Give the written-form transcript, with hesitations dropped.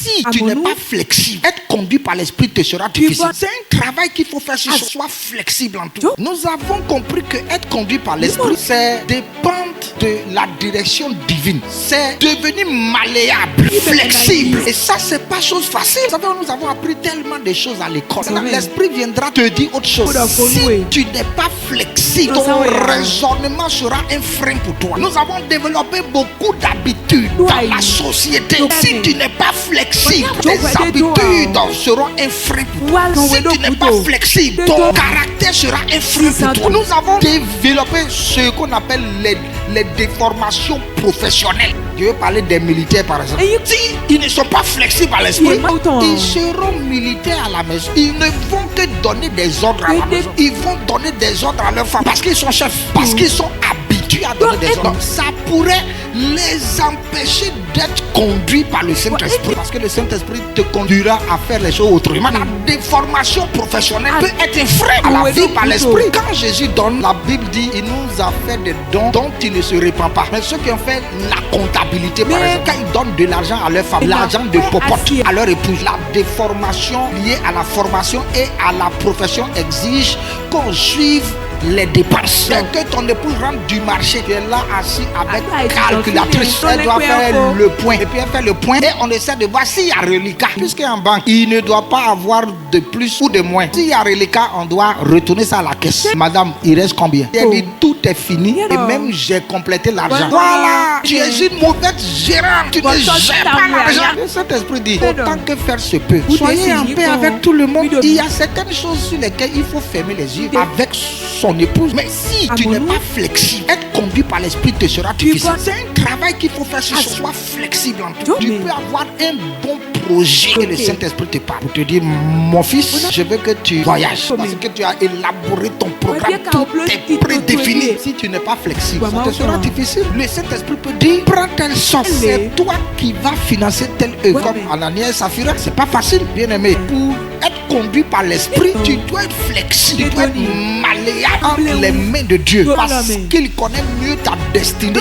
si tu n'es pas flexible, être conduit par l'esprit te sera difficile. C'est un travail qu'il faut faire sur soi, flexible en tout. Nous avons compris que être conduit par l'esprit, c'est dépendre de la direction divine. C'est devenir malléable, flexible. Et ça, c'est pas chose facile. Vous savez, nous avons appris tellement de choses à l'école. L'esprit viendra te dire autre chose. Si tu n'es pas flexible, ton raisonnement sera un frein pour toi. Nous avons développé beaucoup d'habitudes dans la société. Si tu n'es pas flexible, tes habitudes seront un frein pour toi. Si tu n'es pas flexible, ton caractère sera un frein pour toi. Nous avons développé ce qu'on appelle les déformations professionnelles. Je veux parler des militaires par exemple. Si ils ne sont pas flexibles à l'esprit, ils seront militaires à la maison. Ils ne vont que donner des ordres à la maison. Ils vont donner des ordres à leurs femmes parce qu'ils sont chefs, parce qu'ils sont habitués à donner des ordres. Ça pourrait les empêcher d'être conduits par le Saint-Esprit, parce que le Saint-Esprit te conduira à faire les choses autrement. La déformation professionnelle peut être un frein à la vie par l'esprit. Quand Jésus donne, la Bible dit il nous a fait des dons dont il ne se répand pas. Mais ceux qui ont fait la comptabilité, par exemple, quand ils donnent de l'argent à leur femme, l'argent de popote à leur épouse, la déformation liée à la formation et à la profession exige qu'on suive les dépenses. Dès que ton épouse rentre du marché, tu es là assis avec calculatrice. Elle doit faire le point. Et puis elle fait le point et on essaie de voir s'il y a reliquat. Puisqu'en banque, il ne doit pas avoir de plus ou de moins. S'il y a reliquat, on doit retourner ça à la caisse. Madame, il reste combien? Elle dit tout est fini et même j'ai complété l'argent. Voilà, tu es une mauvaise gérante. Tu ne gères pas l'argent. Le Saint-Esprit dit autant que faire se peut. Soyez en paix avec tout le monde. Il y a certaines choses sur lesquelles il faut fermer les yeux avec son épouse. Mais si tu n'es pas flexible, être conduit par l'esprit te sera difficile. C'est un travail qu'il faut faire sur soi, flexible en tout. Tu peux avoir un bon projet que le Saint-Esprit te parle pour te dire mon fils, je veux que tu voyages parce que tu as élaboré ton programme, tout est prédéfini. Si tu n'es pas flexible, ça te sera difficile. Le Saint-Esprit peut dire prends telle somme, c'est toi qui vas financer telle œuvre. Comme Ananias et Saphira, c'est pas facile, bien aimé. Pour être conduit par l'esprit, tu dois être flexible, tu dois être malléable entre les mains de Dieu parce qu'il connaît mieux ta destinée.